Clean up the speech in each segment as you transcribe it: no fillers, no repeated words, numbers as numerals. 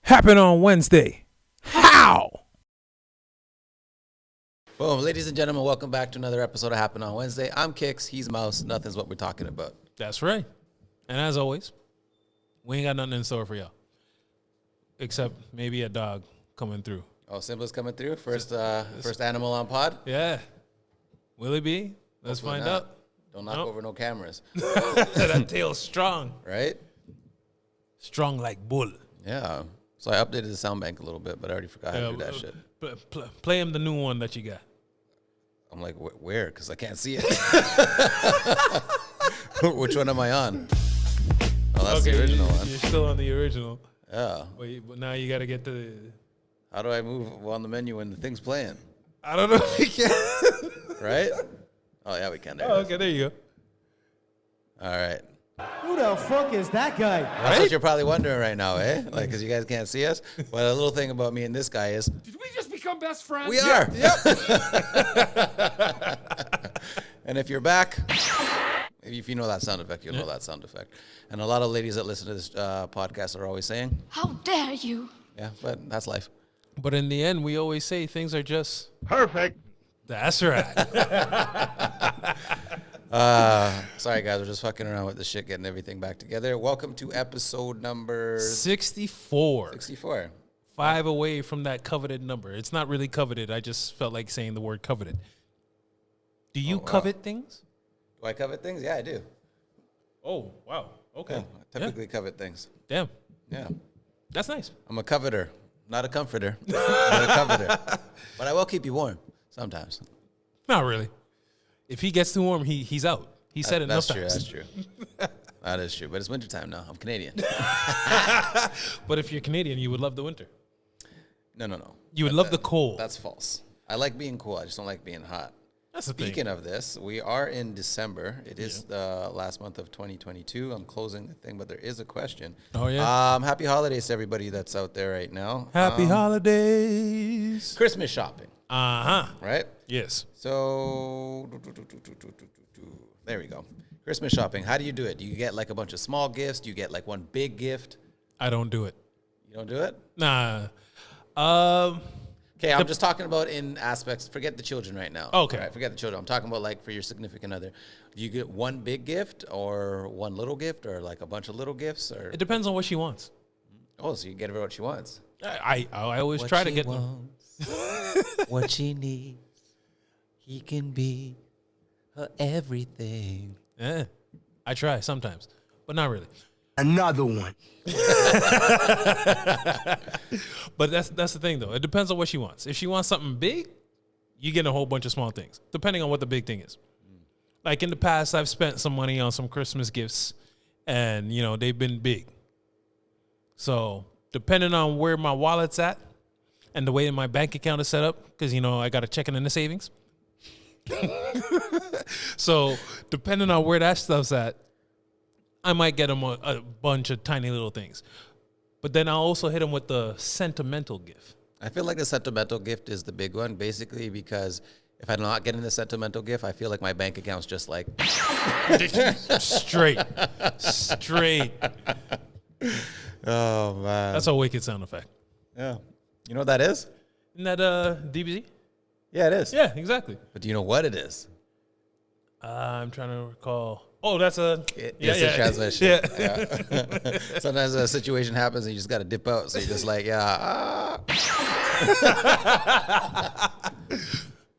Happen on Wednesday. How? Boom, ladies and gentlemen, welcome back to another episode of Happen on Wednesday. I'm Kickz, he's Mouse, nothing's what we're talking about. That's right. And as always, we ain't got nothing in store for y'all. Except maybe a dog coming through. Oh, Simba's coming through? First animal on pod? Yeah. Will it be? Let's Hopefully find not. out. Don't knock over no cameras. That tail's strong. Right? Strong like bull. Yeah. So I updated the sound bank a little bit, but I already forgot how to do that shit. Play him the new one that you got. I'm like, where? Because I can't see it. Which one am I on? Oh, that's the original one. You're still on the original. Yeah. But now you got to get to the... How do I move on the menu when the thing's playing? I don't know if we can. Right? Oh, yeah, we can. There okay, there you go. All right. Who the fuck is that guy? That's what you're probably wondering right now, eh? Like, because you guys can't see us. But a little thing about me and this guy is... Did we just become best friends? We are. Yep. And if you're back, if you know that sound effect, you'll know that sound effect. And a lot of ladies that listen to this podcast are always saying, How dare you? yeah, but that's life. But in the end, we always say things are just... Perfect. That's right. Sorry, guys. We're just fucking around with this shit, getting everything back together. Welcome to episode number 64. 64. 5 away from that coveted number. It's not really coveted. I just felt like saying the word coveted. Do you covet things? Do I covet things? Yeah, I do. Oh, wow. Okay. Yeah, I typically covet things. Damn. Yeah. That's nice. I'm a coveter, not a comforter. I'm a coveter. But I will keep you warm sometimes. Not really. If he gets too warm, he's out. He said it enough times. That's true. That is true. But it's wintertime now. I'm Canadian. But if you're Canadian, you would love the winter. No. You would love the cold. That's false. I like being cool. I just don't like being hot. That's the thing. Speaking of this, we are in December. It is the last month of 2022. I'm closing the thing, but there is a question. Oh, yeah. Happy holidays to everybody that's out there right now. Happy holidays. Christmas shopping. Uh-huh. Right? Yes. So, there we go. Christmas shopping. How do you do it? Do you get like a bunch of small gifts? Do you get like one big gift? I don't do it. You don't do it? Nah. Okay, I'm just talking about in aspects. Forget the children right now. Okay. Right, forget the children. I'm talking about like for your significant other. Do you get one big gift or one little gift or like a bunch of little gifts? Or It depends on what she wants. oh, so you get her what she wants. I always try to get them. What she needs. He can be her everything. Yeah. I try sometimes, but not really. Another one. But that's the thing, though. It depends on what she wants. If she wants something big, you get a whole bunch of small things, depending on what the big thing is. Like in the past, I've spent some money on some Christmas gifts, and, they've been big. So depending on where my wallet's at and the way my bank account is set up, because, I got a checking and a savings. So depending on where that stuff's at, I might get them a bunch of tiny little things. But then I'll also hit them with the sentimental gift. I feel like the sentimental gift is the big one, basically, because if I'm not getting the sentimental gift, I feel like my bank account's just like... Straight. Oh, man. That's a wicked sound effect. Yeah. You know what that is? Isn't that DBZ? Yeah, it is. Yeah, exactly. But do you know what it is? I'm trying to recall. Oh, that's a... It's a transmission. Yeah. Sometimes a situation happens and you just got to dip out. So you're just like,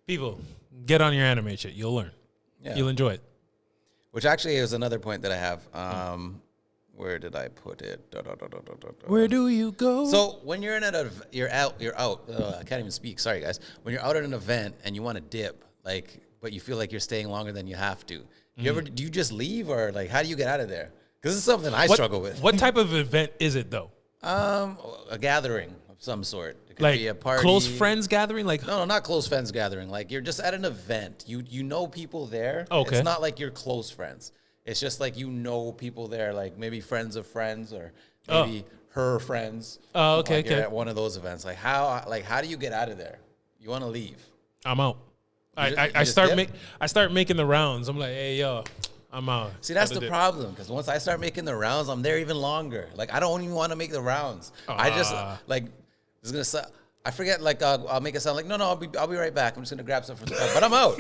People, get on your anime shit. You'll learn. Yeah. You'll enjoy it. Which actually is another point that I have. Where did I put it? Where do you go? So when you're you're out. I can't even speak. Sorry, guys. When you're out at an event and you want to dip, but you feel like you're staying longer than you have to. Do you just leave, or like how do you get out of there? Because this is something I struggle with. What type of event is it though? A gathering of some sort. It could Like be a party. close friends gathering? Like No, not close friends gathering. Like you're just at an event. You know people there. Okay. It's not like you're close friends. It's just like you know people there, like maybe friends of friends or maybe her friends. Oh, okay, Like you're okay. at one of those events. Like how do you get out of there? You want to leave. I'm out. You I just start dip? I start making the rounds. I'm like, hey yo, I'm out. See, that's the Dip. problem, because once I start making the rounds, I'm there even longer. Like, I don't even want to make the rounds. I just, like, it's going to I forget, like, I'll make it sound like, no, I'll be right back. I'm just going to grab something from the car. But I'm out.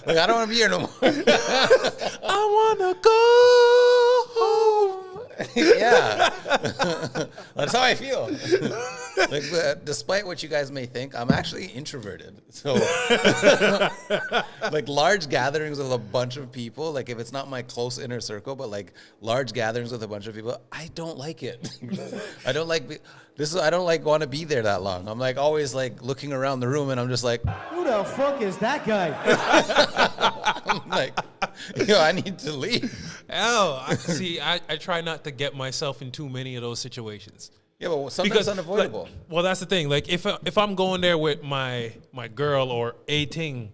Like, I don't want to be here no more. I want to go home. Yeah. That's how I feel. Like, despite what you guys may think, I'm actually introverted. So, like, large gatherings with a bunch of people, like, if it's not my close inner circle, but like large gatherings with a bunch of people, I don't like it. I don't like I don't like want to be there that long. I'm like always like looking around the room, and I'm just like, Who the fuck is that guy? I'm like, I need to leave. I try not to get myself in too many of those situations. Yeah, but sometimes it's unavoidable. Like, well, that's the thing. Like, if I'm going there with my girl or a ting,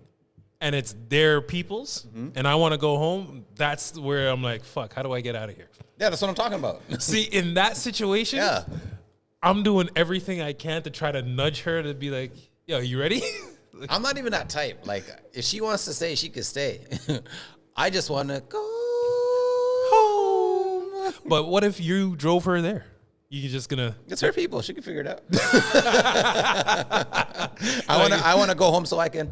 and it's their people's, and I want to go home, that's where I'm like, fuck, how do I get out of here? Yeah, that's what I'm talking about. See, in that situation, Yeah. I'm doing everything I can to try to nudge her to be like, yo, you ready? I'm not even that type. Like, if she wants to stay, she could stay. I just want to go home. But what if you drove her there? You just gonna... It's her people. She can figure it out. I want to go home so I can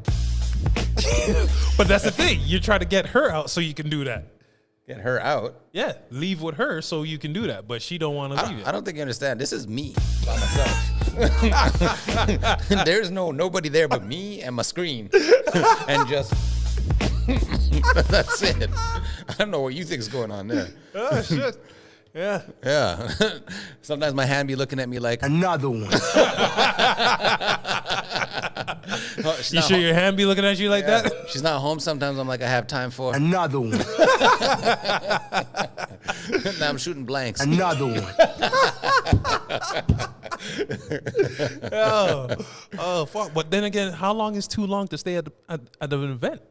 But that's the thing. You try to get her out so you can do that. get her out. Yeah, leave with her so you can do that. But she don't want to leave it. I don't think you understand. This is me by myself. There's nobody there but me and my screen. And just... That's it. I don't know what you think is going on there. Oh, shit. Yeah. Yeah. Sometimes my hand be looking at me like, Another one. You sure your hand be looking at you like that? she's not home. Sometimes I'm like, I have time for. Another one. Now I'm shooting blanks. Another one. Oh, fuck. But then again, how long is too long to stay at the event?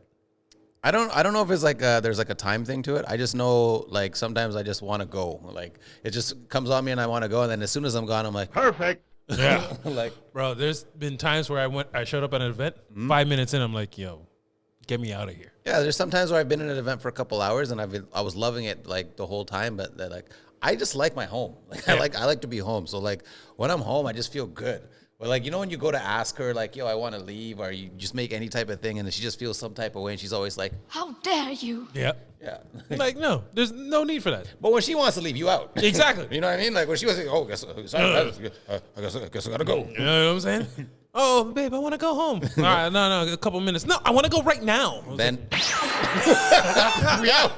I don't know if it's like there's like a time thing to it. I just know like sometimes I just want to go. Like it just comes on me and I want to go, and then as soon as I'm gone, I'm like, perfect. Yeah. Like, bro, there's been times where I showed up at an event, 5 minutes in, I'm like, yo, get me out of here. yeah, there's sometimes where I've been in an event for a couple hours and I was loving it like the whole time, but like I just like my home. Like I like to be home. So like when I'm home, I just feel good. But like, when you go to ask her like, yo, I want to leave, or you just make any type of thing, and then she just feels some type of way, and she's always like, How dare you? Yeah. yeah. Like, no, there's no need for that. But when she wants to leave, you out. Exactly. You know what I mean? Like when she was like, oh, I guess I gotta go. You know what I'm saying? Oh, babe, I want to go home. All right, no, a couple minutes. No, I want to go right now. Then we out.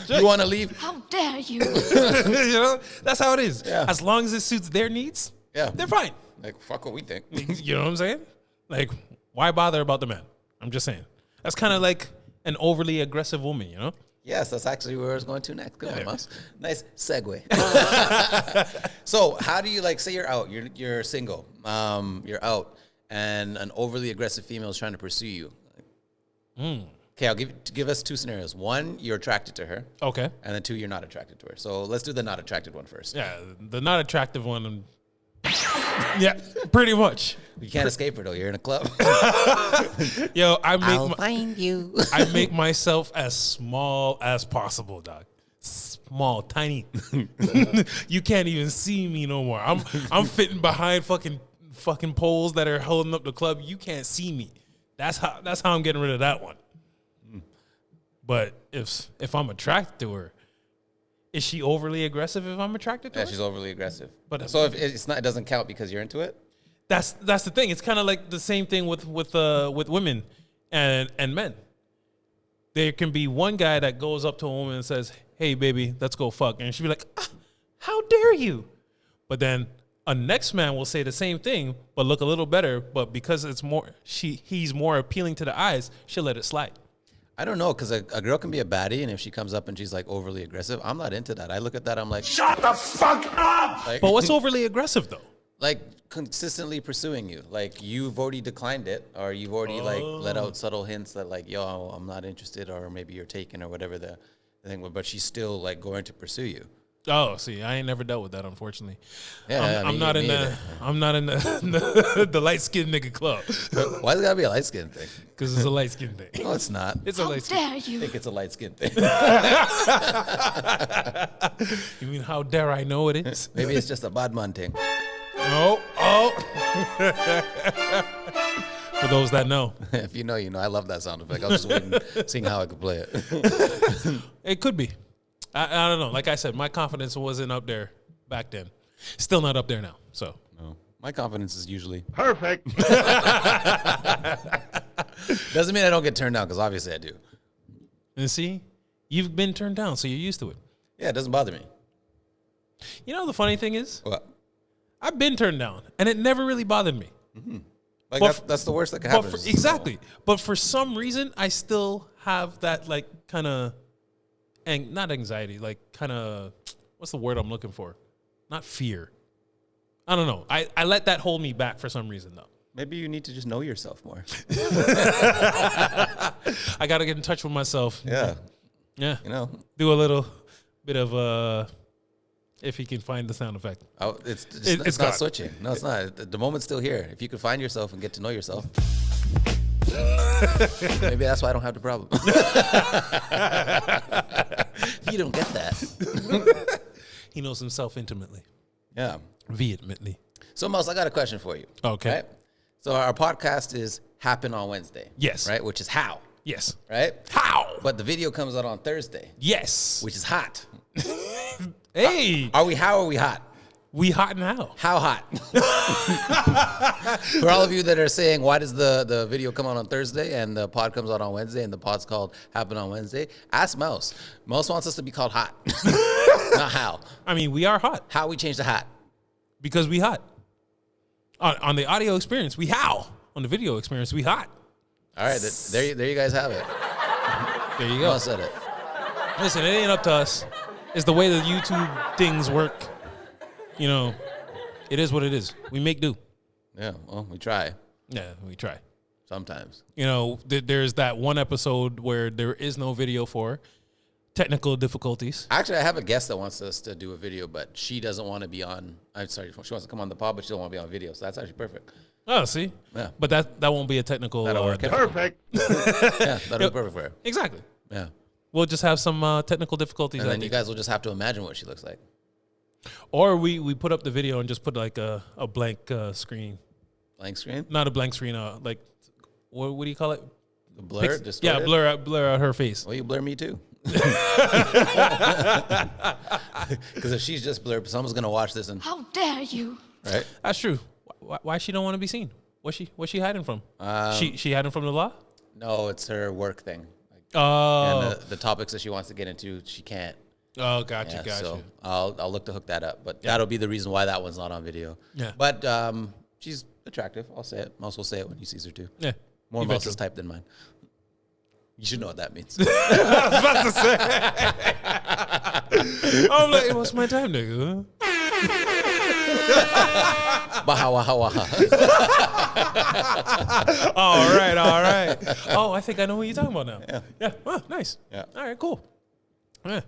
You want to leave? How dare you? You know, that's how it is. Yeah. As long as it suits their needs, Yeah. they're fine. Like fuck what we think. You know what I'm saying? Like, why bother about the man? I'm just saying. That's kind of like an overly aggressive woman, you know? Yes, that's actually where I was going to next. Good one, Mouse. Nice segue. So, how do you like? Say you're out. You're single. You're out, and an overly aggressive female is trying to pursue you. Okay, I'll give us two scenarios. One, you're attracted to her. Okay. And then two, you're not attracted to her. So let's do the not attracted one first. Yeah, the not attractive one. Yeah, pretty much. You can't escape her though. You're in a club. Yo, I'll find you. I make myself as small as possible, dog. Small, tiny. You can't even see me no more. I'm fitting behind fucking poles that are holding up the club. You can't see me. That's how I'm getting rid of that one. But if I'm attracted to her, is she overly aggressive if I'm attracted to her? Yeah, she's overly aggressive. But so if it's not, it doesn't count because you're into it. That's the thing. It's kind of like the same thing with women and men. There can be one guy that goes up to a woman and says, "Hey, baby, let's go fuck," and she'll be like, "How dare you?" But then a next man will say the same thing, but look a little better. But because he's more appealing to the eyes, she'll let it slide. I don't know, because a girl can be a baddie, and if she comes up and she's like overly aggressive, I'm not into that. I look at that, I'm like, shut the fuck up. Like, But what's overly aggressive though? like consistently pursuing you, like you've already declined it, or you've already like let out subtle hints that like, yo, I'm not interested, or maybe you're taken, or whatever the thing. But she's still like going to pursue you. Oh, see, I ain't never dealt with that, unfortunately. Yeah, I'm not in the. I'm not in the light skinned nigga club Why does it gotta be a light skin thing? because it's a light skin thing. No, it's not. It's a light skin. I think it's a light skin thing. You mean how dare I know it is? Maybe it's just a bad man thing. Oh. For those that know, If you know, you know. I love that sound effect. I was just waiting, seeing how I could play it. it could be. I don't know. Like I said, my confidence wasn't up there back then. Still not up there now. So No, my confidence is usually Perfect. doesn't mean I don't get turned down because obviously I do. and see, you've been turned down, so you're used to it. Yeah, it doesn't bother me. You know the funny thing is, What? I've been turned down, and it never really bothered me. Like But that's the worst that can But happen. exactly. But for some reason, I still have that like kind of, and not anxiety, like kind of, what's the word I'm looking for? Not fear. I don't know. I let that hold me back for some reason though. Maybe you need to just know yourself more. I got to get in touch with myself. Yeah, Yeah. you know. Do a little bit of if you can find the sound effect. Oh, it's It's not gone. switching. No, it's not. The moment's still here. If you can find yourself and get to know yourself, maybe that's why I don't have the problem. You don't get that. He knows himself intimately, Yeah. vehemently. So, Mouse, I got a question for you. Okay. Right? So, our podcast is Happen on Wednesday. Yes. Right? Which is how. Yes. Right? How? But the video comes out on Thursday, Yes. which is hot. Hey, Are we how or are we hot? we hot and how? How hot? For all of you that are saying, why does the video come out on Thursday and the pod comes out on Wednesday and the pod's called Happen on Wednesday, ask Mouse. Mouse wants us to be called hot, not how. I mean, we are hot How we change the hot. because we hot. On the audio experience, we how. On the video experience, we hot. All right, there you guys have it. There you go. Mouse said it. Listen, it ain't up to us. It's the way the YouTube things work. You know, it is what it is. We make do. Yeah, well, we try Yeah, we try. sometimes. You know, there's that one episode where there is no video for technical difficulties. Actually, I have a guest that wants us to do a video, but she doesn't want to be on. I'm sorry, she wants to come on the pod, but she don't want to be on video. So that's actually perfect. Oh, see? Yeah. But that won't be a technical. That'll work. Perfect. Yeah, that'll be perfect for her. Exactly. Yeah. We'll just have some technical difficulties. And I then you think. guys will just have to imagine what she looks like. Or we put up the video and just put like a blank screen. Blank screen? Not a blank screen, like, what do you call it? The blur? Yeah, Distorted? blur out her face. Well, you blur me too. Because if she's just blurred, someone's gonna watch this and How dare you? right. That's true. Why she don't want to be seen? What's she hiding from? She hiding from the law? No, it's her work thing. Like, Oh, and the topics that she wants to get into, she can't. oh, gotcha, Yeah, gotcha. so I'll look to hook that up, but that'll be the reason why that one's not on video. Yeah. But she's attractive. I'll say it. Mouse will say it when he sees her too. Yeah, More eventually. Mouse's type than mine. You should know what that means. I was about to say. I'm like, what's my time, nigga? Baha waha waha. All right. Oh, I think I know what you're talking about now. Yeah. Oh, nice. Yeah. All right, cool. Yeah.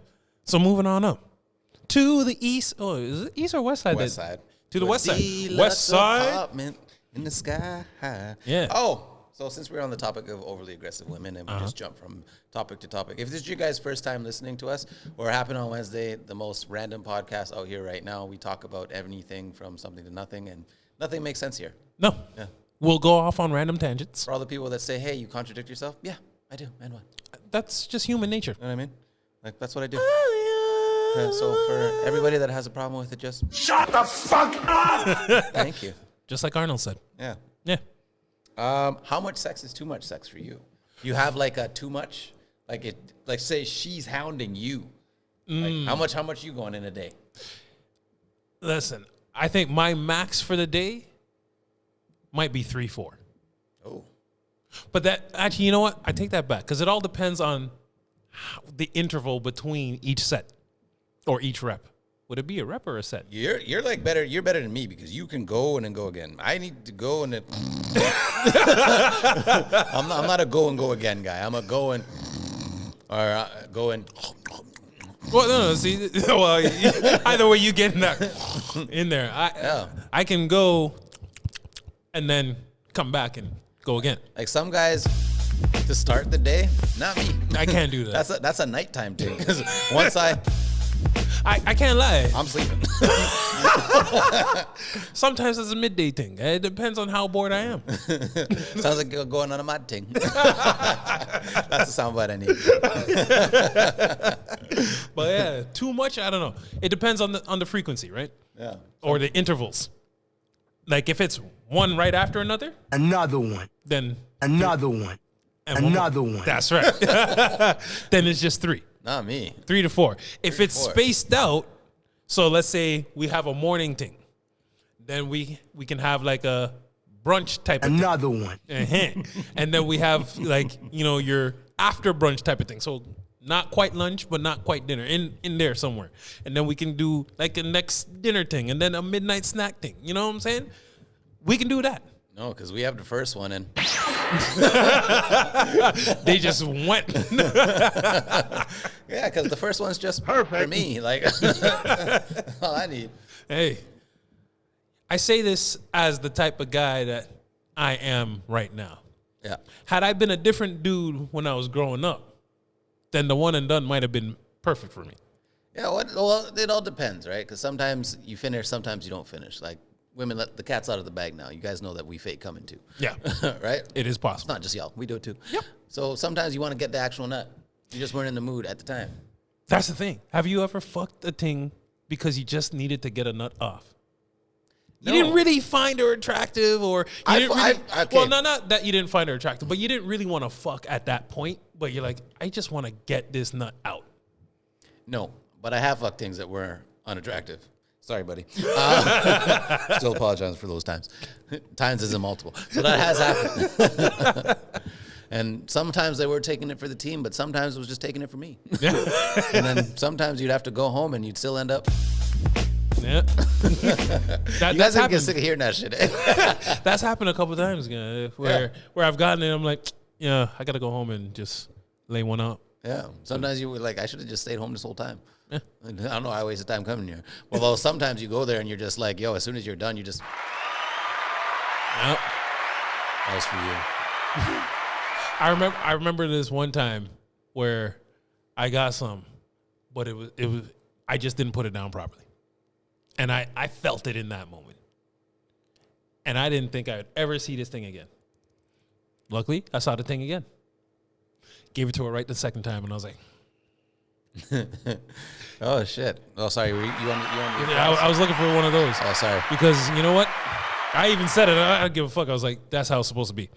So moving on up to the east. Oh, is it east or west side? West side. To the west side. Deluxe West side. apartment in the sky. Yeah. Oh, so since we're on the topic of overly aggressive women and we Uh-huh. just jump from topic to topic, if this is your guys' first time listening to us, we're Happen on Wednesday, the most random podcast out here right now. We talk about anything from something to nothing, and nothing makes sense here. No. Yeah. We'll go off on random tangents. For all the people that say, hey, you contradict yourself, yeah, I do, and what? That's just human nature. You know what I mean? Like, that's what I do. So for everybody that has a problem with it, just Shut the fuck up! thank you. Just like Arnold said. Yeah. Yeah. How much sex is too much sex for you? You have like a too much, like say she's hounding you. Like how much you going in a day? Listen, I think my max for the day might be 3-4. Oh, But that actually, you know what? I take that back because it all depends on the interval between each set or each rep. Would it be a rep or a set? you're like better. You're better than me because you can go and then go again. I need to go and then. I'm not a go and go again guy. I'm a go and or go and. Well, no, see, well, either way, you get in there. I can go and then come back and go again. Like some guys, to start the day, not me. I can't do that. That's a nighttime thing. Because once I can't lie. I'm sleeping. Sometimes it's a midday thing. It depends on how bored I am. Sounds like you're going on a mad thing. That's the soundbite I need. But yeah, too much, I don't know. It depends on the frequency, right? Yeah. Or the intervals. Like if it's one right after another, Another one. then Another one. and Another one. That's right. Then it's just 3. Not me. 3 to 4. If it's 4. spaced out, so let's say we have a morning thing, then we can have like a brunch type of Another one. thing. And then we have like, your after brunch type of thing. So not quite lunch, but not quite dinner, in there somewhere. And then we can do like a next dinner thing and then a midnight snack thing. You know what I'm saying? We can do that. No, because we have the first one and They just went. yeah, because the first one's just for me. Like all I need. Hey, I say this as the type of guy that I am right now. Yeah. Had I been a different dude when I was growing up, then the one and done might have been perfect for me. Yeah, well, it all depends, right? Because sometimes you finish, sometimes you don't finish. Like women, let the cat's out of the bag now. You guys know that we fake coming too. Yeah. Right? It is It's possible. not just y'all. We do it too. Yep. So sometimes you want to get the actual nut. You just weren't in the mood at the time. That's the thing. Have you ever fucked a thing because you just needed to get a nut off? You No. didn't really find her attractive, or you I- didn't really, I- okay. well, not that you didn't find her attractive, but you didn't really want to fuck at that point. But you're like, I just want to get this nut out. No, but I have fucked things that were unattractive. Sorry, buddy. Still apologize for those times. Times isn't multiple. So that has happened. And sometimes they were taking it for the team, but sometimes it was just taking it for me. And then sometimes you'd have to go home and you'd still end up. Yeah, You guys are get sick of hearing that shit. That's happened a couple of times, guys, where I've gotten it. I'm like, yeah, I gotta go home and just lay one out. Yeah. Sometimes you were like, I should have just stayed home this whole time. Yeah. I don't know. I wasted time coming here. Although sometimes you go there and you're just like, yo, as soon as you're done, you just. Yep. That was for you. I remember this one time where I got some, but it was I just didn't put it down properly. And I felt it in that moment. And I didn't think I would ever see this thing again. Luckily, I saw the thing again. Gave it to her right the second time, and I was like, Oh, shit. Oh, sorry. You want I was looking for one of those. Oh, sorry. Because you know what? I even said it. I don't give a fuck. I was like, that's how it's supposed to be.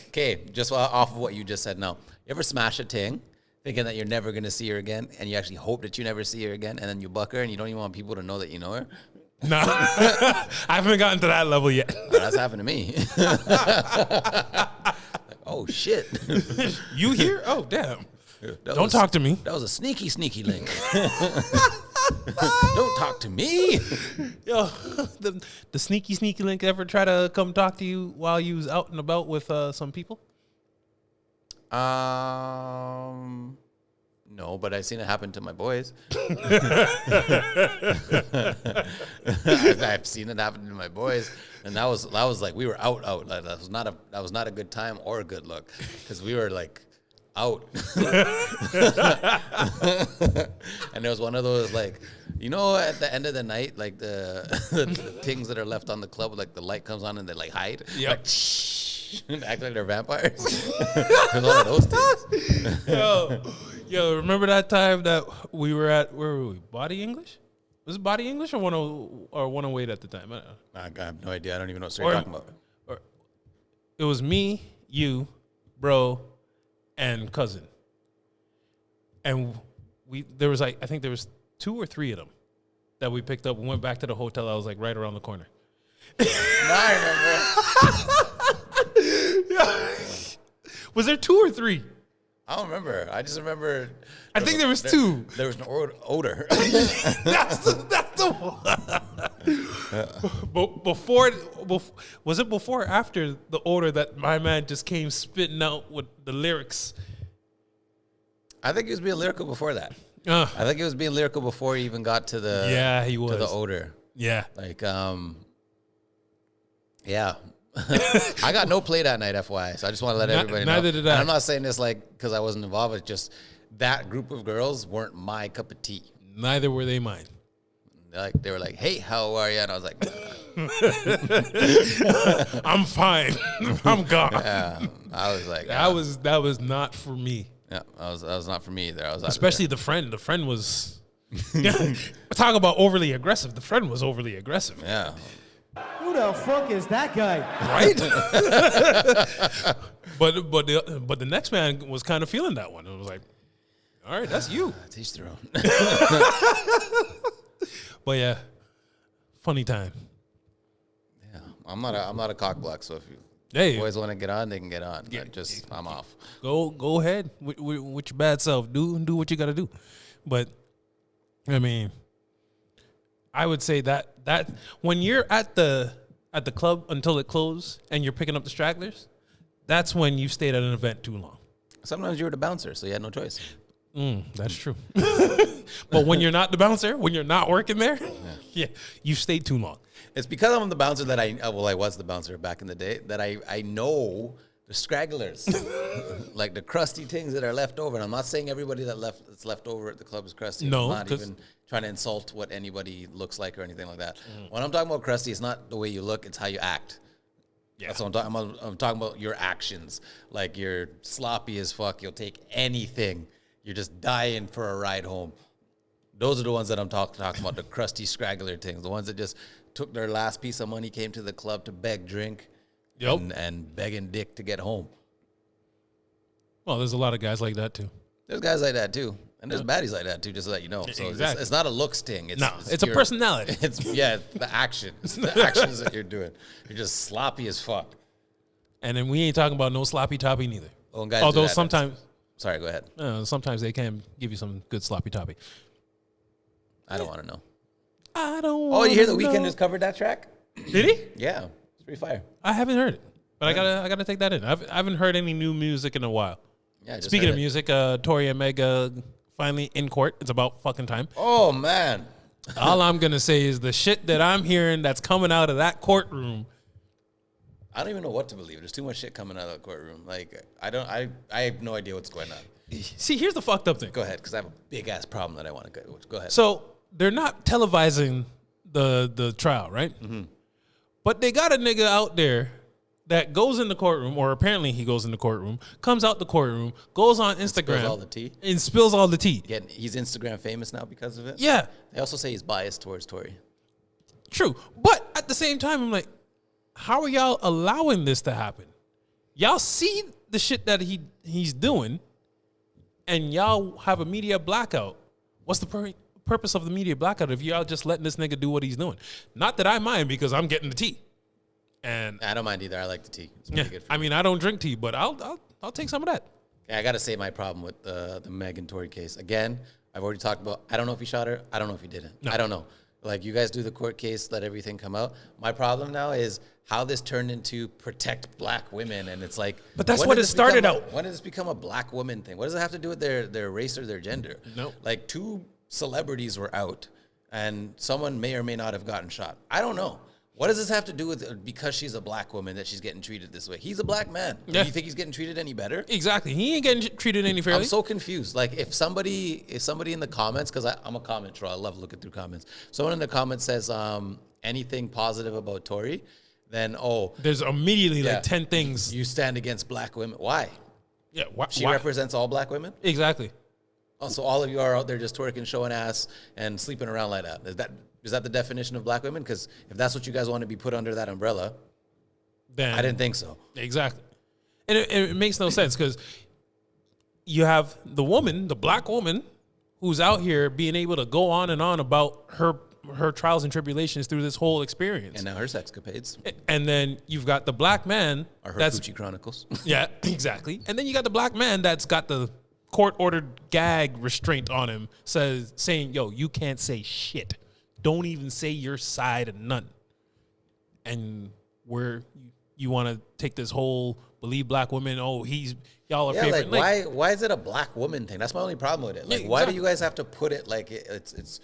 Okay, just off of what you just said now. You ever smash a ting thinking that you're never going to see her again, and you actually hope that you never see her again, and then you buck her, and you don't even want people to know that you know her? No, I haven't gotten to that level yet. Oh, that's happened to me. Like, oh, shit. You here? Oh, damn. That Don't was- talk to me. That was a sneaky link. Don't talk to me. Yo, the sneaky link ever try to come talk to you while you was out and about with some people? No, but I've seen it happen to my boys. I've seen it happen to my boys, and that was like we were out. Like, that was not a good time or a good look, because we were like out. And there was one of those, like, you know, at the end of the night, like the things that are left on the club, like the light comes on and they like hide. Yep. Like, and act like they're vampires. There's one of those things. Yo, remember that time that we were at, where were we? Body English? Was it Body English or 108 at the time? I don't know. I have no idea. I don't even know what story you're talking about. It was me, you, bro, and cousin. And there was like, I think there was 2 or 3 of them that we picked up. We went back to the hotel. I was like right around the corner. I remember. Was there 2 or 3? I don't remember. I just remember. I think there was 2. There was an odor. That's the one. But before, was it before or after the order that my man just came spitting out with the lyrics? I think he was being lyrical before that. Uh, I think he was being lyrical before he even got to the he to the was. odor. Yeah. Like, yeah. I got no play that night, FYI. So I just want to let everybody know. Neither did I. And I'm not saying this like because I wasn't involved. It's just that group of girls weren't my cup of tea. Neither were they mine. Like they were like, "Hey, how are you?" And I was like, I'm fine. I'm gone. "Yeah." I was like, That was not for me. yeah, that was not for me either. I was Especially the friend. The friend was talk about overly aggressive. The friend was overly aggressive. yeah. Who the fuck is that guy? Right? but the next man was kind of feeling that one. It was like, all right, that's you. Teach their own. But yeah, funny time. Yeah, I'm not a cock block. So if you Hey, boys want to get on, they can get on. Yeah. I'm off. go ahead with your bad self. Do what you got to do. But I mean, I would say that when you're at the club until it closed and you're picking up the stragglers, that's when you stayed at an event too long. Sometimes you were the bouncer, so you had no choice. That's true. But when you're not the bouncer, when you're not working there, yeah, you stayed too long. It's because I'm the bouncer that I was the bouncer back in the day that I know the stragglers, like the crusty things that are left over. And I'm not saying everybody that's left over at the club is crusty. No, I'm not even trying to insult what anybody looks like or anything like that. When I'm talking about crusty, it's not the way you look, it's how you act. Yeah. That's what I'm talking about. I'm talking about your actions. Like you're sloppy as fuck. You'll take anything. You're just dying for a ride home. Those are the ones that I'm talking about, the crusty scraggler things, the ones that just took their last piece of money, came to the club to beg drink, and begging dick to get home. Well, there's a lot of guys like that too. There's guys like that too. And there's baddies like that too, just to let you know. So Exactly. it's not a looks thing. It's a personality. It's the action. It's the actions that you're doing. You're just sloppy as fuck. And then we ain't talking about no sloppy toppy neither. Well, guys Although do that, sometimes, sorry, go ahead. sometimes they can give you some good sloppy toppy. I don't want to know. I don't. Oh, you hear the Weeknd just covered that track? Did he? Yeah, it's pretty fire. I haven't heard it, but I gotta take that in. I haven't heard any new music in a while. Yeah. Just Speaking heard of it. music, Tori and Meg finally in court. It's about fucking time. Oh man. All I'm gonna say is the shit that I'm hearing that's coming out of that courtroom. I don't even know what to believe. There's too much shit coming out of the courtroom. Like I have no idea what's going on. See, here's the fucked up thing. Go ahead, because I have a big ass problem that I want to go ahead. So they're not televising the trial, right? Mm-hmm. But they got a nigga out there that goes in the courtroom, or apparently he goes in the courtroom, comes out the courtroom, goes on Instagram, spills all the tea. and spills all the tea. Again, he's Instagram famous now because of it. Yeah, They also say he's biased towards Tory. true. But at the same time, I'm like, how are y'all allowing this to happen? Y'all see the shit that he's doing, and y'all have a media blackout. What's the purpose of the media blackout if y'all just letting this nigga do what he's doing? Not that I mind, because I'm getting the tea. And I don't mind either. I like the tea. It's yeah, pretty good for I me. mean, I don't drink tea, but I'll take some of that. Yeah, I got to say my problem with the Meg and Tory case. Again, I've already talked about, I don't know if he shot her. I don't know if he didn't. No. I don't know. Like, you guys do the court case, let everything come out. My problem now is how this turned into protect black women. And it's like... But that's when what did it this started become out. When did this become a black woman thing? What does it have to do with their race or their gender? No. Like, 2 celebrities were out, and someone may or may not have gotten shot. I don't know. What does this have to do with because she's a black woman that she's getting treated this way? He's a black man. Yeah. Do you think he's getting treated any better? Exactly. He ain't getting treated any fairly. I'm so confused. Like, if somebody in the comments, because I'm a comment troll, I love looking through comments. Someone in the comments says anything positive about Tory, then There's immediately yeah, like 10 things. you stand against black women. Why? Yeah. She why? represents all black women. Exactly. Oh, so all of you are out there just twerking, showing ass, and sleeping around like that. Is that the definition of black women? Because if that's what you guys want to be put under that umbrella, Then I didn't think so. Exactly. And it makes no sense, because you have the woman, the black woman, who's out here being able to go on and on about her trials and tribulations through this whole experience. And now her sexcapades And then you've got the black man are her that's Gucci Chronicles. yeah, exactly. And then you got the black man that's got the court-ordered gag restraint on him, saying, yo, you can't say shit. Don't even say your side of none. And where you want to take this whole believe black women. Oh, y'all are Yeah, favorite. like why is it a black woman thing? That's my only problem with it. Like, Yeah, why do exactly. you guys have to put it like it's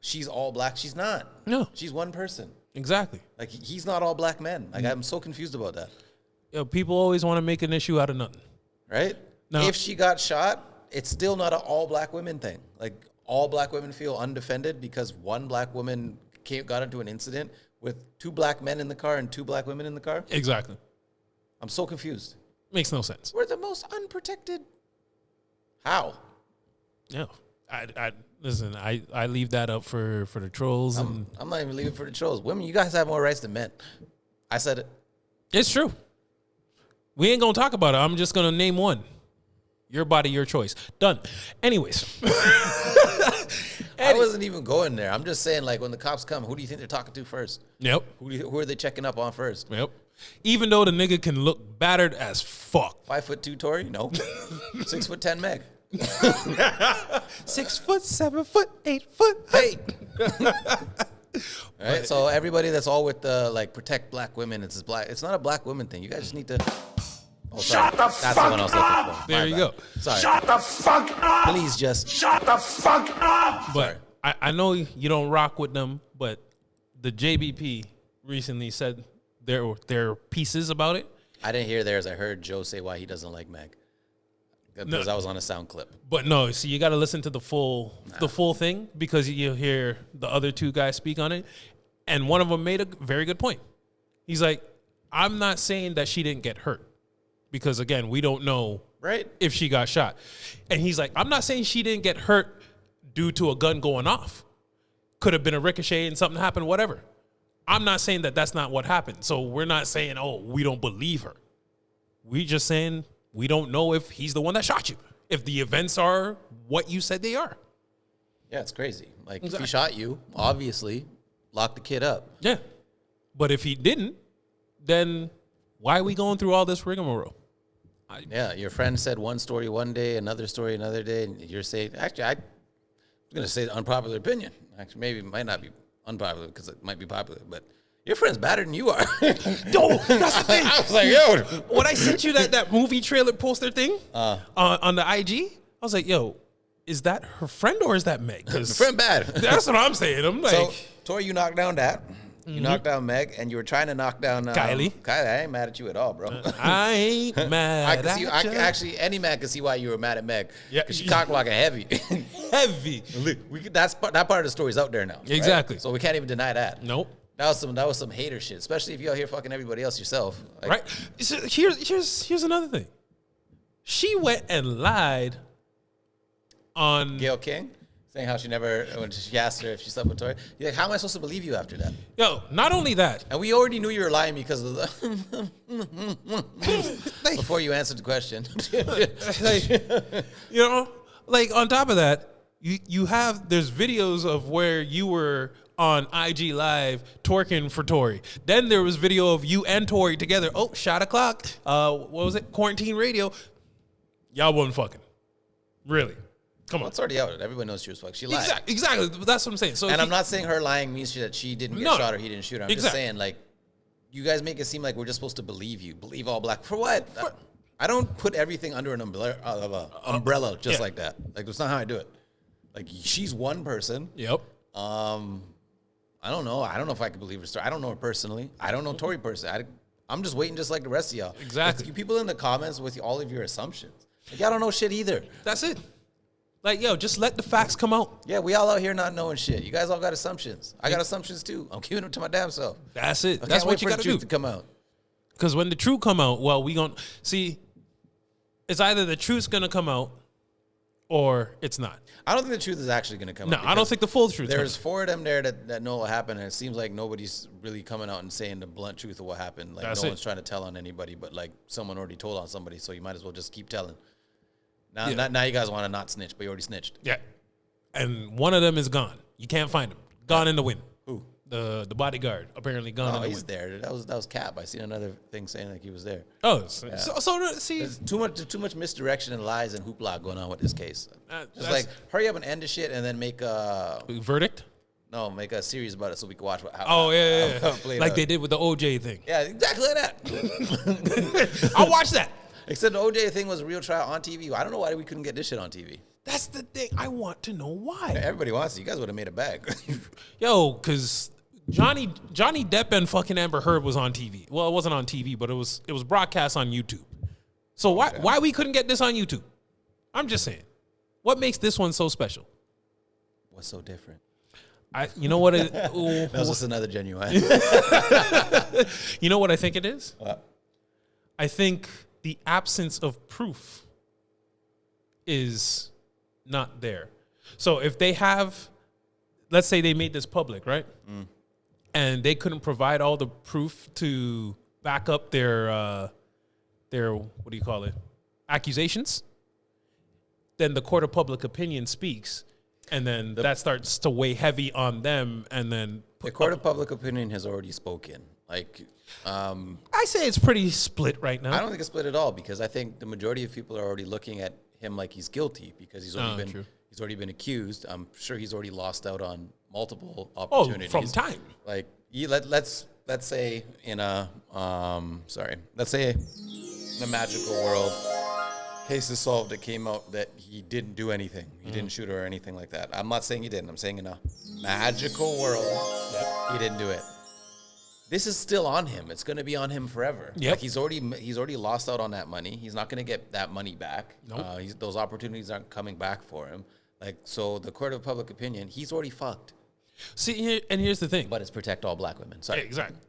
she's all black? She's not. No. She's one person. Exactly. Like he's not all black men. Like I'm so confused about that. People always want to make an issue out of nothing. Right? No. If she got shot, it's still not an all black women thing. Like all black women feel undefended because one black woman got into an incident with 2 black men in the car and 2 black women in the car. Exactly. I'm so confused. Makes no sense. We're the most unprotected. How? Yeah. I listen. I leave that up for the trolls, and I'm not even leaving for the trolls. Women, you guys have more rights than men. I said it. it's true. We ain't gonna talk about it. I'm just gonna name one. Your body, your choice. Done. Anyways. I wasn't even going there. I'm just saying, like, when the cops come, who do you think they're talking to first? Yep. Who are they checking up on first? Yep. Even though the nigga can look battered as fuck. 5'2" Tory? No. 6'10" Meg. 6 foot, 7 foot, 8 foot. Hey. All right. So everybody that's all with the like protect black women, it's black. It's not a black woman thing. You guys just need to. Oh, sorry. That's the one I was looking for. There My you bad. go. Sorry. Shut the fuck up! Please just. Shut the fuck up! But I know you don't rock with them, but the JBP recently said their pieces about it. I didn't hear theirs. I heard Joe say why he doesn't like Meg. Because I was on a sound clip. But no, see, you got to listen to the full thing because you hear the other 2 guys speak on it, and one of them made a very good point. He's like, "I'm not saying that she didn't get hurt because again, we don't know Right. if she got shot," and he's like, "I'm not saying she didn't get hurt due to a gun going off. Could have been a ricochet and something happened, whatever. I'm not saying that that's not what happened. So we're not saying, oh, we don't believe her. We just saying." We don't know if he's the one that shot you. If the events are what you said they are. Yeah, it's crazy. Like, Exactly. if he shot you, obviously, lock the kid up. Yeah. But if he didn't, then why are we going through all this rigmarole? Yeah, your friend said one story one day, another story another day, and you're saying, actually, I was going to say unpopular opinion. Actually, maybe it might not be unpopular because it might be popular, but your friend's better than you are. No, that's the thing. I was like, yo. When I sent you that movie trailer poster thing on the IG, I was like, yo, is that her friend or is that Meg? Your friend bad. That's what I'm saying. I'm like, So, Tori, you knocked down that. You knocked down Meg, and you were trying to knock down Kylie. Kylie, I ain't mad at you at all, bro. I ain't mad. I can see. at ya. Actually, any man can see why you were mad at Meg. Yeah. because she cock blocking heavy. Heavy. That part of the story's out there now. right? Exactly. So we can't even deny that. Nope. That was some hater shit, especially if you out here fucking everybody else yourself. Like, Right. So here's another thing. She went and lied on Gail King saying how she never, when she asked her if she slept with Tori, you're like, how am I supposed to believe you after that? Yo, not only that, And we already knew you were lying because of the before you answered the question. like, you know, like on top of that, there's videos of where you were on IG Live twerking for Tori. Then there was video of you and Tori together. Oh, shot o'clock. What was it? Quarantine radio. Y'all wasn't fucking. Really. Come on. Well, it's already out. Everybody knows she was fucked. She lied. Exactly. That's what I'm saying. So And if I'm not saying her lying means that she didn't get No. shot or he didn't shoot her. I'm just Exactly. saying, like, you guys make it seem like we're just supposed to believe you. Believe all black. For what? I don't put everything under an umbrella just like that. Like, that's not how I do it. Like, she's one person. Yep. I don't know. I don't know if I can believe her story. I don't know her personally. I don't know Tori personally. I'm just waiting just like the rest of y'all. Exactly. It's you people in the comments with all of your assumptions. Like, y'all don't know shit either. That's it. Like, yo, just let the facts come out. Yeah, we all out here not knowing shit. You guys all got assumptions. I got assumptions too. I'm keeping them to my damn self. That's it. I That's can't wait what you for got the to truth do. to come out. Because when the truth come out, well, we gonna see. It's either the truth's gonna come out, or it's not. I don't think the truth is actually going to come No, out. I don't think the full truth. There's 4 of them there that know what happened, and it seems like nobody's really coming out and saying the blunt truth of what happened. Like, That's no it. one's trying to tell on anybody, but like someone already told on somebody, so you might as well just keep telling. Now, Yeah. now you guys want to not snitch, but you already snitched. Yeah, and one of them is gone. You can't find him. Gone in the wind. Who? The bodyguard apparently gone Oh, in the he's wind. there. That was Cap. I seen another thing saying like he was there. Oh, so see, There's too much misdirection and lies and hoopla going on with this case. Just that's- like hurry up and end the shit and then make verdict. No, make a series about it so we can watch how. Oh yeah. how it played Like out. they did with the OJ thing. Yeah, exactly like that. I'll watch that. Except the OJ thing was a real trial on TV. I don't know why we couldn't get this shit on TV. That's the thing. I want to know why. Everybody wants it. You guys would have made a bag. Yo, because Johnny Depp and fucking Amber Heard was on TV. Well, it wasn't on TV, but it was broadcast on YouTube. So why we couldn't get this on YouTube? I'm just saying. What makes this one so special? What's so different? You know what? That was just another genuine. You know what I think it is? What? I think the absence of proof is not there. So if they have, let's say they made this public, right? And they couldn't provide all the proof to back up their what do you call it? Accusations. Then the court of public opinion speaks, and then that starts to weigh heavy on them, and then The court of public opinion has already spoken. Like, I say it's pretty split right now. I don't think it's split at all because I think the majority of people are already looking at him like he's guilty because he's already been accused. I'm sure he's already lost out on multiple opportunities. from time. Like, let's say in a let's say in a magical world, case is solved. It came out that he didn't do anything. He didn't shoot her or anything like that. I'm not saying he didn't. I'm saying in a magical world, he didn't do it. This is still on him. It's going to be on him forever. Yep. Like he's already lost out on that money. He's not going to get that money back. Nope. Those opportunities aren't coming back for him. Like, so the court of public opinion, he's already fucked. See, here's the thing. But it's protect all black women. Sorry. Yeah, exactly.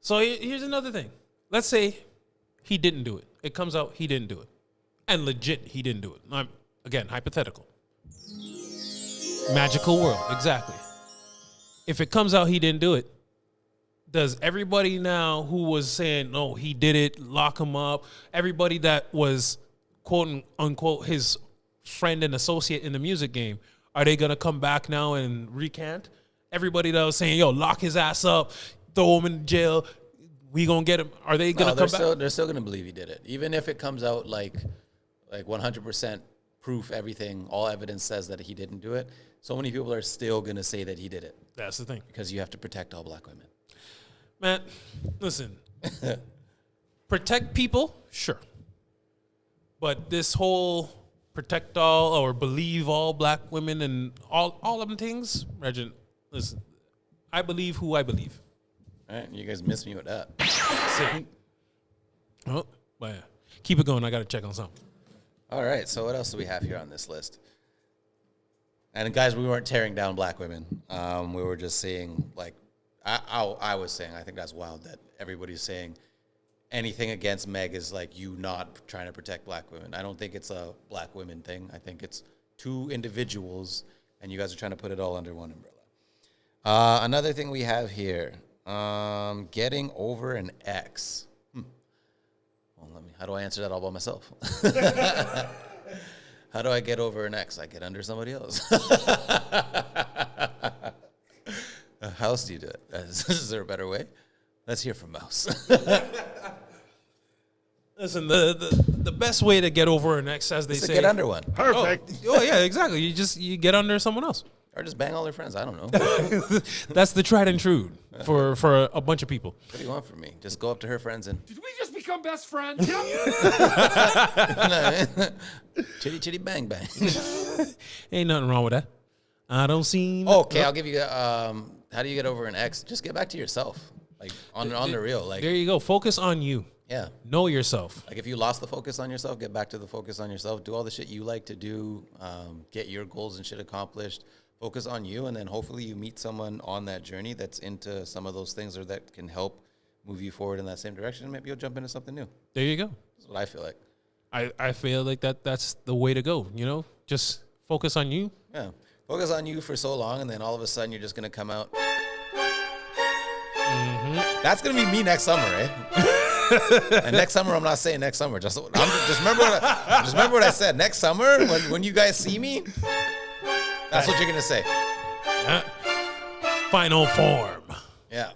So here's another thing. Let's say he didn't do it. It comes out he didn't do it. And legit, he didn't do it. Again, hypothetical. Magical world, exactly. If it comes out he didn't do it, does everybody now who was saying, no, he did it, lock him up, everybody that was, quote unquote, his friend and associate in the music game, are they going to come back now and recant? Everybody that was saying, yo, lock his ass up, throw him in jail, we going to get him. Are they going to come back? They're still going to believe he did it. Even if it comes out like 100% proof, everything, all evidence says that he didn't do it, so many people are still going to say that he did it. That's the thing. Because you have to protect all black women. Man, listen. Protect people, sure. But this whole protect all or believe all black women and all of them things, Regin, listen, I believe who I believe. All right, you guys miss me with that. Oh, but yeah. Keep it going. I got to check on something. All right, so what else do we have here on this list? And guys, we weren't tearing down black women. We were just saying, like, I was saying, I think that's wild that everybody's saying anything against Meg is like you not trying to protect black women. I don't think it's a black women thing. I think it's two individuals, and you guys are trying to put it all under one umbrella. Another thing we have here, getting over an ex. Well, how do I answer that all by myself? How do I get over an ex? I get under somebody else. How else do you do it? Is there a better way? Let's hear from Mouse. Listen, the best way to get over an ex, as they say, get under one. Perfect. Oh yeah, exactly. You get under someone else. Or just bang all their friends. I don't know. That's the tried and true for a bunch of people. What do you want from me? Just go up to her friends and Did we just become best friends? chitty chitty bang bang. Ain't nothing wrong with that. I don't see. Okay, I'll give you. How do you get over an ex? Just get back to yourself, like on the real. Like, there you go. Focus on you. yeah. Know yourself. Like if you lost the focus on yourself, get back to the focus on yourself. Do all the shit you like to do. Get your goals and shit accomplished. Focus on you, and then hopefully you meet someone on that journey that's into some of those things or that can help move you forward in that same direction. Maybe you'll jump into something new. There you go. That's what I feel like. I feel like that's the way to go. You know, just focus on you. Yeah. Focus on you for so long, and then all of a sudden you're just going to come out. Mm-hmm. That's going to be me next summer, eh? And next summer, I'm not saying next summer. Just remember what I said. Next summer, when you guys see me, that's what you're going to say. Final form. Yeah.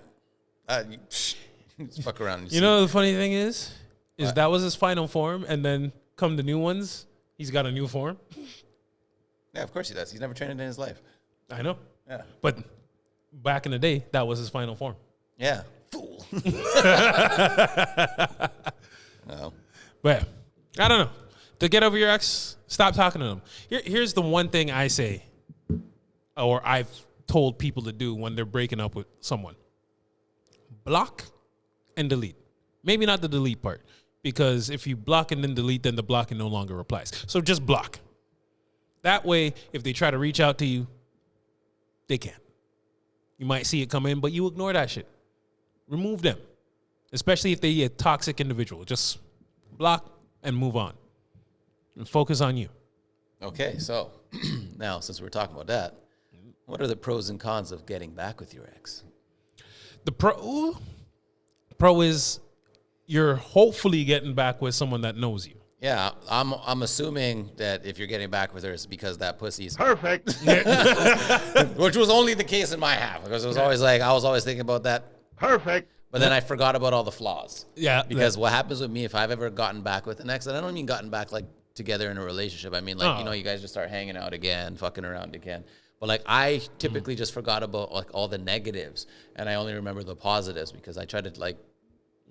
Just fuck around. And You know, the funny thing is that was his final form, and then come the new ones, he's got a new form. Yeah, of course he does. He's never trained it in his life. I know. Yeah. But back in the day, that was his final form. Yeah. Fool. No. But I don't know. To get over your ex, stop talking to them. Here's the one thing I say, or I've told people to do when they're breaking up with someone. Block and delete. Maybe not the delete part, because if you block and then delete, then the blocking no longer applies. So just block. That way, if they try to reach out to you, they can't. You might see it come in, but you ignore that shit. Remove them, especially if they're a toxic individual. Just block and move on and focus on you. Okay, so now since we're talking about that, what are the pros and cons of getting back with your ex? The pro is you're hopefully getting back with someone that knows you. Yeah, I'm assuming that if you're getting back with her, it's because that pussy's Perfect. which was only the case in my half, because it was always like I was always thinking about that, Perfect. but then I forgot about all the flaws. Yeah, Because what happens with me if I've ever gotten back with an ex, and I don't mean gotten back like together in a relationship. I mean like, you guys just start hanging out again, fucking around again. But like I typically just forgot about like all the negatives, and I only remember the positives because I try to like,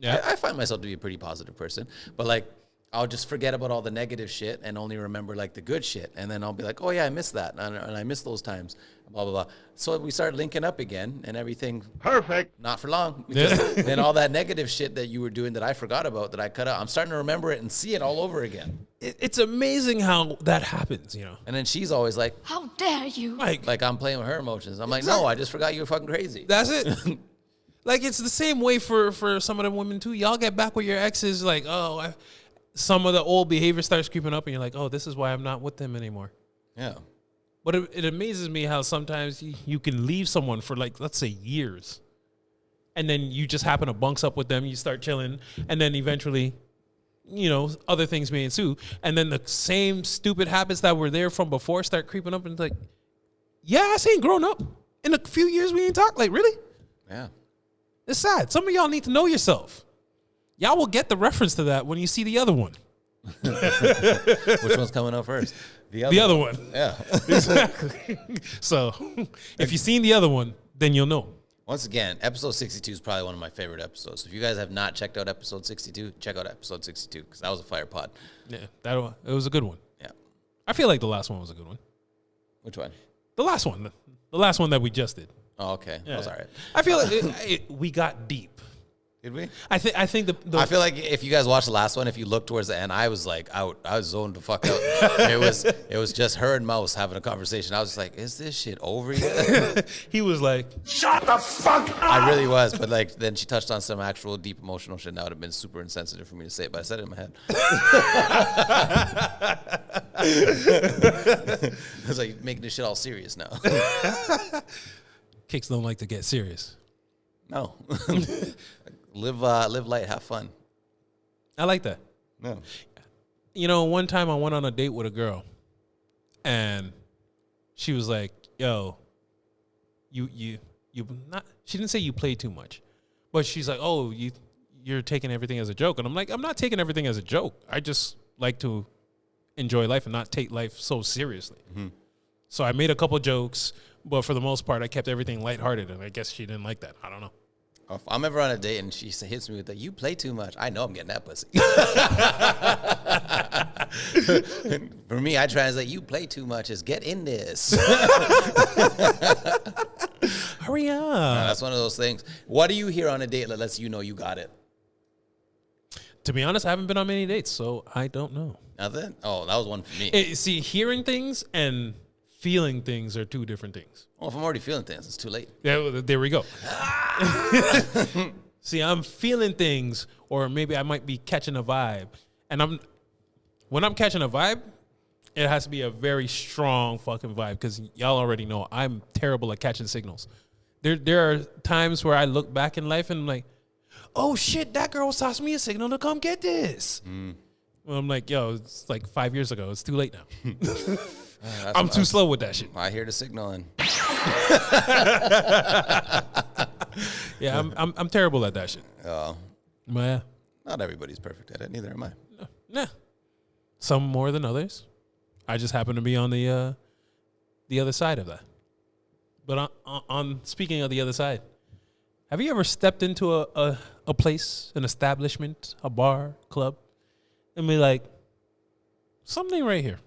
I find myself to be a pretty positive person, but like I'll just forget about all the negative shit and only remember like the good shit. And then I'll be like, oh yeah, I missed that. And I miss those times, blah, blah, blah. So we start linking up again and everything. Perfect. Not for long. Because then all that negative shit that you were doing that I forgot about, that I cut out, I'm starting to remember it and see it all over again. It's amazing how that happens, you know. And then she's always like, How dare you? like I'm playing with her emotions. I'm like, no, I just forgot you were fucking crazy. That's it. Like, it's the same way for some of the women, too. Y'all get back with your exes, like, some of the old behavior starts creeping up, and you're like, oh, this is why I'm not with them anymore. Yeah. But it amazes me how sometimes you can leave someone for, like, let's say years, and then you just happen to bunks up with them, you start chilling, and then eventually, other things may ensue, and then the same stupid habits that were there from before start creeping up, and it's like, yeah, I ain't grown up. In a few years, we ain't talked. Like, really? Yeah. It's sad. Some of y'all need to know yourself. Y'all will get the reference to that when you see the other one. Which one's coming out first? The other one. Yeah. Exactly. So if you've seen the other one, then you'll know. Once again, episode 62 is probably one of my favorite episodes. So if you guys have not checked out episode 62, check out episode 62, because that was a fire pod. Yeah, it was a good one. Yeah. I feel like the last one was a good one. Which one? The last one that we just did. Oh, okay. Yeah. That was all right. I feel like we got deep. Did we? I think I feel like if you guys watched the last one, if you look towards the end, I was like out. I was zoned the fuck out. It was just her and Mouse having a conversation. I was just like, is this shit over yet? he was like, Shut the fuck up. I really was, but like then she touched on some actual deep emotional shit. That would have been super insensitive for me to say it, but I said it in my head. I was like making this shit all serious now. Kickz don't like to get serious. No. Live light, have fun. I like that. No. One time I went on a date with a girl, and she was like, "Yo, you not." She didn't say you play too much, but she's like, "Oh, you're taking everything as a joke," and I'm like, "I'm not taking everything as a joke. I just like to enjoy life and not take life so seriously." Mm-hmm. So I made a couple jokes, but for the most part, I kept everything lighthearted, and I guess she didn't like that. I don't know. If I'm ever on a date and she hits me with that, you play too much, I know I'm getting that pussy. For me, I translate, you play too much is get in this. Hurry up. That's one of those things. What do you hear on a date that lets you know you got it? To be honest, I haven't been on many dates, so I don't know. Nothing? Oh, that was one for me. See, hearing things and feeling things are two different things. Well, if I'm already feeling things, it's too late. Yeah, there we go. See, I'm feeling things, or maybe I might be catching a vibe. And when I'm catching a vibe, it has to be a very strong fucking vibe, because y'all already know I'm terrible at catching signals. There are times where I look back in life and I'm like, oh shit, that girl was tossing me a signal to come get this. Well, I'm like, yo, it's like 5 years ago. It's too late now. I'm too slow with that shit. I hear the signaling. Yeah, I'm terrible at that shit. Oh, But yeah, not everybody's perfect at it. Neither am I. nah. Some more than others. I just happen to be on the other side of that. But on speaking of the other side, have you ever stepped into a place, an establishment, a bar, club, and be like, something right here,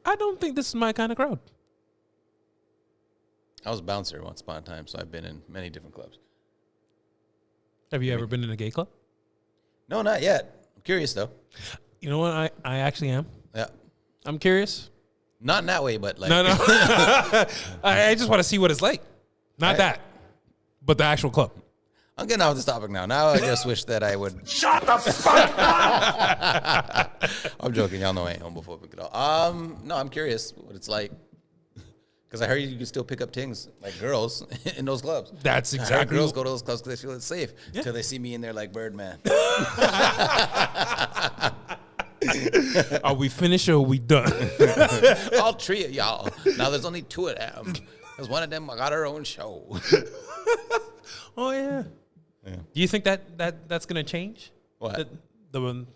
I don't think this is my kind of crowd? I was a bouncer once upon a time, so I've been in many different clubs. Have you ever been in a gay club? No, not yet. I'm curious though. You know what? I actually am. Yeah, I'm curious. not in that way, but like No. I just want to see what it's like. Not that, but the actual club. I'm getting off this topic now. Now I just wish that I would. Shut the fuck up! I'm joking. Y'all know I ain't homophobic at all. No, I'm curious what it's like. Because I heard you can still pick up things like girls in those clubs. That's I heard exactly girls go to those clubs because they feel it's safe Yeah. until they see me in there like Birdman. Are we finished or are we done? All three of y'all. Now there's only two of them. Because one of them got her own show. Oh yeah. Do you think that's gonna change? What? The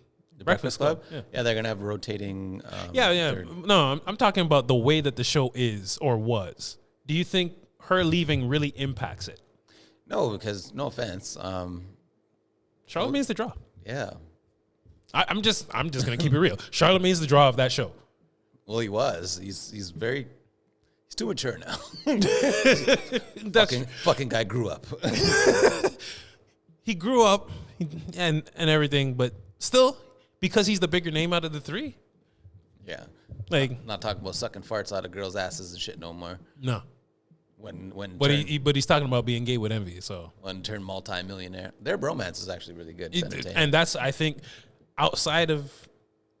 Breakfast Club? Yeah. They're going to have rotating. Yeah. third- No, I'm talking about the way that the show is or was. Do you think her leaving really impacts it? No, because no offense. Charlamagne's the draw. Yeah. I'm just gonna keep it real. Charlamagne's the draw of that show. Well, he was. He's too mature now. That's, fucking guy grew up. he grew up and everything, but still, because he's the bigger name out of the three, Yeah. like Not talking about sucking farts out of girls' asses and shit no more. no. When But turn, but he's talking about being gay with envy. So when turn multi-millionaire, their bromance is actually really good. It's entertaining. and that's, I think, outside of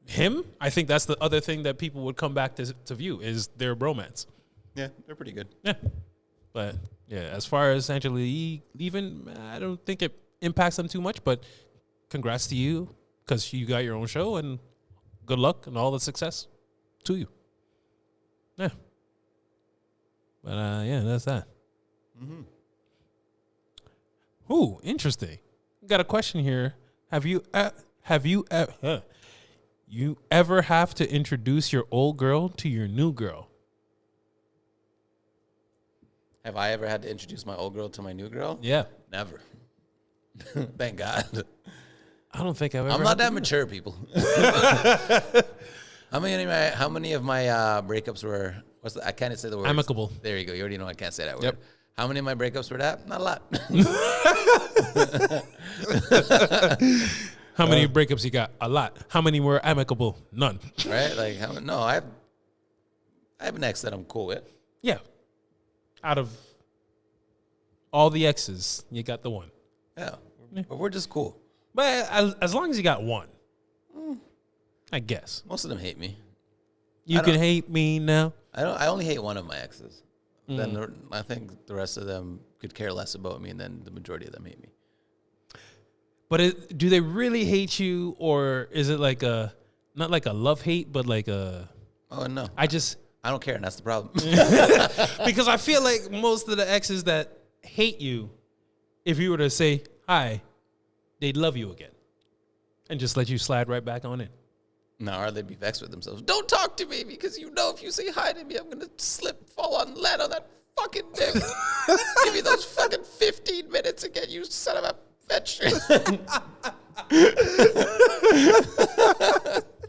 him, I think that's the other thing that people would come back to view is their bromance. yeah, they're pretty good. Yeah, but yeah, as far as Angela Yee leaving, I don't think it impacts them too much. But congrats to you because you got your own show, and good luck and all the success to you. Yeah, but yeah, that's that. Ooh, interesting. Got a question here. Have you ever have to introduce your old girl to your new girl? Have I ever had to introduce my old girl to my new girl? Yeah, Never. Thank God. I don't think I've ever. I'm not had to that do mature, people. How many of my breakups were? I can't say the word. Amicable. There you go. You already know I can't say that word. Yep. How many of my breakups were that? Not a lot. How many breakups you got? A lot. How many were amicable? None. Right? Like, no, I have an ex that I'm cool with. Yeah. Out of all the exes, you got the one. Yeah. But we're just cool. But as long as you got one, I guess. Most of them hate me. You I can don't- hate me now. I only hate one of my exes. Then I think the rest of them could care less about me, and then the majority of them hate me. But do they really hate you, or is it like not like a love hate, but like a Oh no, I just I don't care, and that's the problem. because I feel like most of the exes that hate you, if you were to say hi, they'd love you again and just let you slide right back on in. No, or they'd be vexed with themselves. Don't talk to me because you know if you say hi to me, I'm gonna slip, fall on, land on that fucking dick. Give me those fucking 15 minutes again, you son of a bitch.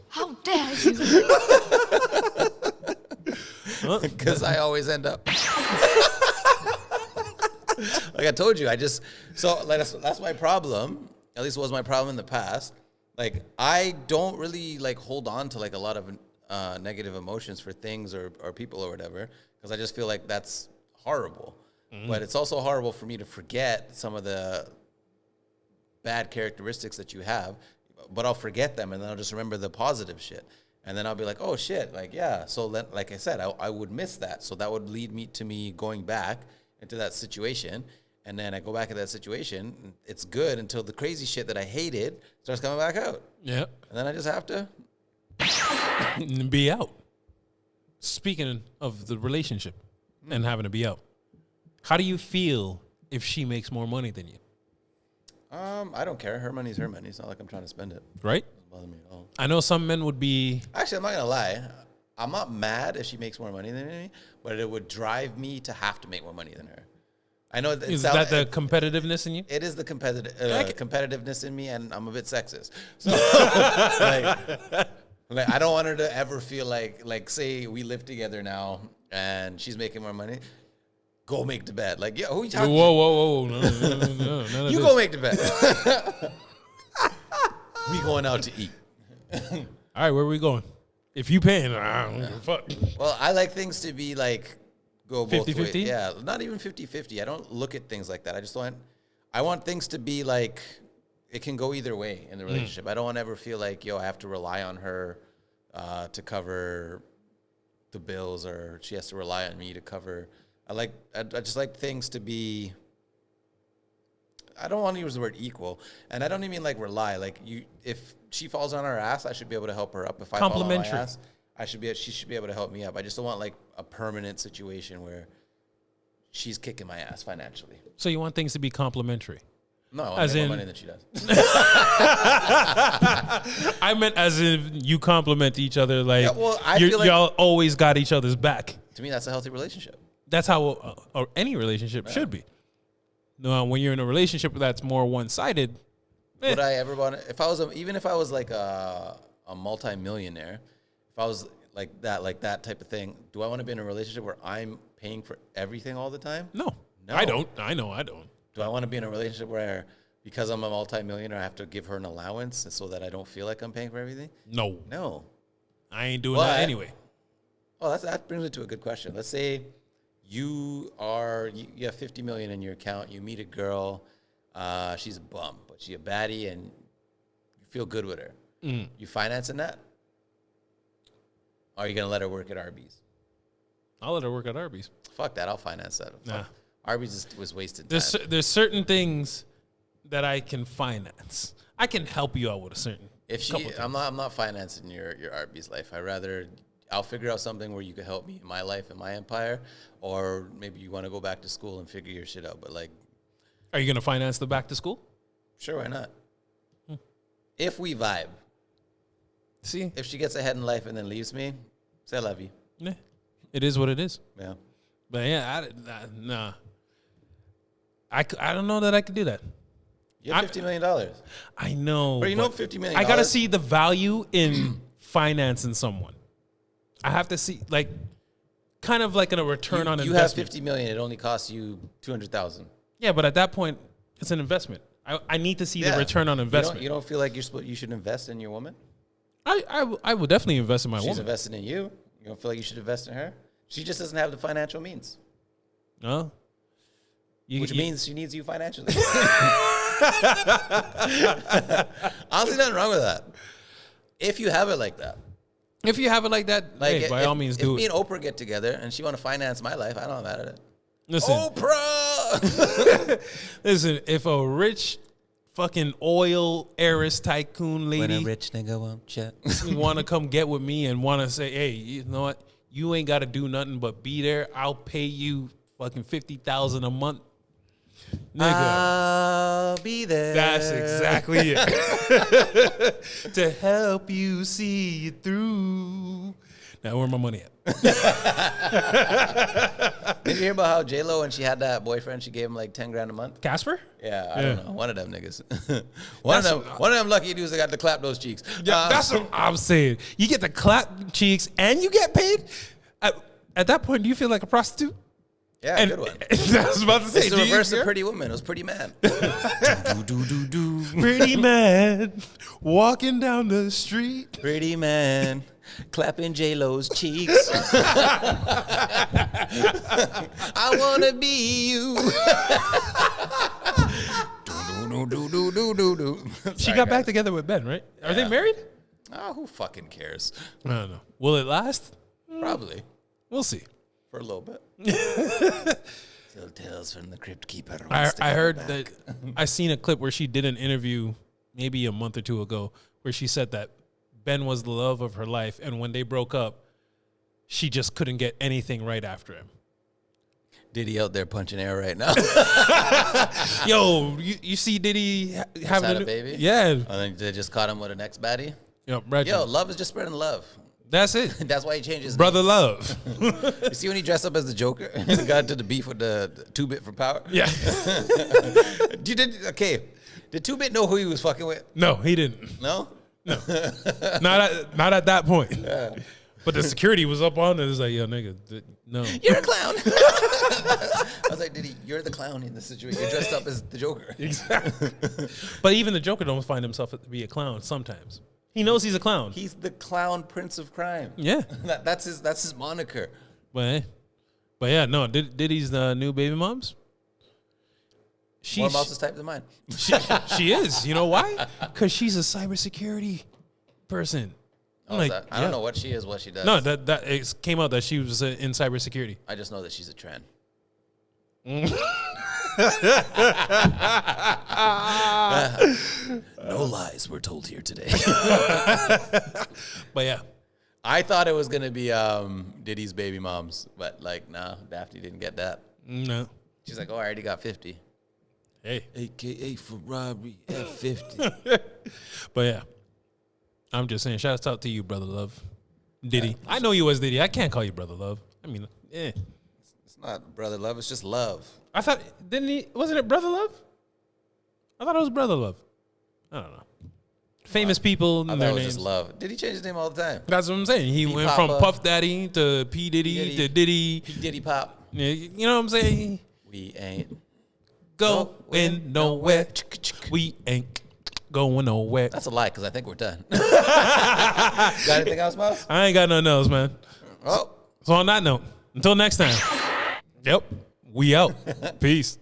How dare you? Because I always end up. Like I told you, that's my problem. At least it was my problem in the past. Like I don't really like hold on to like a lot of negative emotions for things or people or whatever, because I just feel like that's horrible. But it's also horrible for me to forget some of the bad characteristics that you have, but I'll forget them and then I'll just remember the positive shit. And then I'll be like, oh shit, like, yeah. So then, like I said, I would miss that. So that would lead me to me going back into that situation. And then I go back into that situation. And it's good until the crazy shit that I hated starts coming back out. Yeah. And then I just have to. Be out. Speaking of the relationship and having to be out, how do you feel if she makes more money than you? I don't care. Her money's her money. It's not like I'm trying to spend it. Right? It doesn't bother me at all. I know some men would be. Actually, I'm not going to lie. I'm not mad if she makes more money than me, but it would drive me to have to make more money than her. I know Is that the competitiveness in you? It is the competitiveness in me, and I'm a bit sexist. So, like, I don't want her to ever feel like, say we live together now, and she's making more money. Go make the bed. Like, yeah, who you talking Whoa. No, you go make the bed. We going out to eat. All right, where are we going? If you paying, I don't give a fuck. Well, I like things to be like, go both 50-50? ways. Yeah, not even 50-50. I don't look at things like that. I want things to be like, it can go either way in the relationship. I don't want to ever feel like, I have to rely on her to cover the bills, or she has to rely on me to cover. I just like things to be, I don't want to use the word equal, and I don't even mean like rely. Like, if she falls on her ass, I should be able to help her up. If I fall on my ass, she should be able to help me up. I just don't want like a permanent situation where she's kicking my ass financially. So you want things to be complementary? No, I want more money than she does. I meant as if you compliment each other. Like, Yeah, well, I feel like- y'all always got each other's back. To me, that's a healthy relationship. That's how any relationship should be. No, when you're in a relationship that's more one-sided, Would I ever want to, even if I was like a multi-millionaire, if I was like that type of thing, do I want to be in a relationship where I'm paying for everything all the time? no, No. I don't. I know I don't. Do I want to be in a relationship where, because I'm a multi-millionaire, I have to give her an allowance so that I don't feel like I'm paying for everything? No, No. I ain't doing Well, that anyway. Oh, that brings me to a good question. Let's say you have 50 million in your account. You meet a girl, she's a bum, but she's a baddie, and you feel good with her. You financing that? Or are you gonna let her work at Arby's? I'll let her work at Arby's. Fuck that. I'll finance that. Nah. Arby's was wasted time. There's certain things that I can finance. I can help you out with a certain. I'm not financing your Arby's life. I'll figure out something where you can help me in my life and my empire, or maybe you want to go back to school and figure your shit out. But like, Are you gonna finance the back to school? sure, why not? If we vibe, See, if she gets ahead in life and then leaves me, say I love you. yeah, it is what it is. Yeah. But yeah, nah. I don't know that I could do that. You have $50 million. I know. But you know $50 million. I gotta see the value in financing someone. I have to see, like, kind of like a return on You have investment. $50 million. It only costs you $200,000. Yeah, but at that point, it's an investment. I need to see the return on investment. You don't feel like you should invest in your woman? I will definitely invest in my She's woman. investing in you. You don't feel like you should invest in her? She just doesn't have the financial means. No. Which means she needs you financially. Honestly, nothing wrong with that. If you have it like that. if you have it like that, Like, hey, by all means, do If me it. and Oprah get together and she want to finance my life, I don't have mad at it. Listen, Oprah! listen. If a rich fucking oil heiress tycoon lady rich nigga won't you? want to come get with me and want to say, hey, you know what? You ain't got to do nothing but be there. I'll pay you fucking $50,000 a month. Nigga. I'll be there. That's exactly it. To help you see it through. Now, where my money at? Did you hear about how J-Lo, when she had that boyfriend, she gave him like 10 grand a month? Casper? Yeah, I don't know. One of them niggas. one of them lucky dudes that got to clap those cheeks. Yeah, that's what I'm saying. You get to clap cheeks and you get paid? At that point, do you feel like a prostitute? Yeah, And good one. I was about to say, It's the do you reverse of care? Pretty Woman. It was Pretty Man. Pretty man walking down the street. Pretty Man clapping J-Lo's cheeks. I want to be you. She got back together with Ben, right? Are they married? Oh, who fucking cares? I don't know. Will it last? Probably. We'll see. For a little bit. Still tales from the Crypt Keeper. I heard that I seen a clip where she did an interview maybe a month or two ago where she said that Ben was the love of her life, and when they broke up, she just couldn't get anything right after him. Diddy out there punching air right now. Yo, you see Diddy having had a baby? Yeah. I think they just caught him with an ex-baddie. Yo, Reggie, Yo, love is just spreading love. That's it. That's why he changed his Brother Love. name. You see when he dressed up as the Joker and got into the beef with the 2-Bit from Power? Yeah. Okay. Did 2-Bit know who he was fucking with? No, he didn't. No? Not at that point. Yeah. But the security was up on it. It was like, yo, nigga, no. You're a clown. I was like, you're the clown in this situation. You're dressed up as the Joker. Exactly. But even the Joker don't find himself to be a clown sometimes. He knows he's a clown. He's the clown prince of crime. Yeah. That's his moniker. But yeah, no, Diddy's the new baby moms. More mouses type than mine. She is. You know why? Because she's a cybersecurity person. Oh, like, I don't know what she is, what she does. No, that it came out that she was in cybersecurity. I just know that she's a trend. No lies were told here today. But yeah. I thought it was going to be Diddy's baby moms, but like, nah, Daphne didn't get that. No. She's like, oh, I already got 50. Hey. AKA Ferrari F50. But yeah. I'm just saying, shout out to you, Brother Love. Diddy. I know you as Diddy. I can't call you Brother Love. I mean, It's not brother love, it's just love. I thought, wasn't it Brother Love? I thought it was Brother Love. I don't know. Famous people I and thought their it was names. just love. Did he change his name all the time? That's what I'm saying. He went from Puff Daddy to P. Diddy to Diddy. P. Diddy Pop. You know what I'm saying? We ain't going nowhere. We ain't going nowhere. That's a lie, because I think we're done. Got anything else, Miles? I ain't got nothing else, man. Oh. So on that note, until next time. Yep. We out. Peace.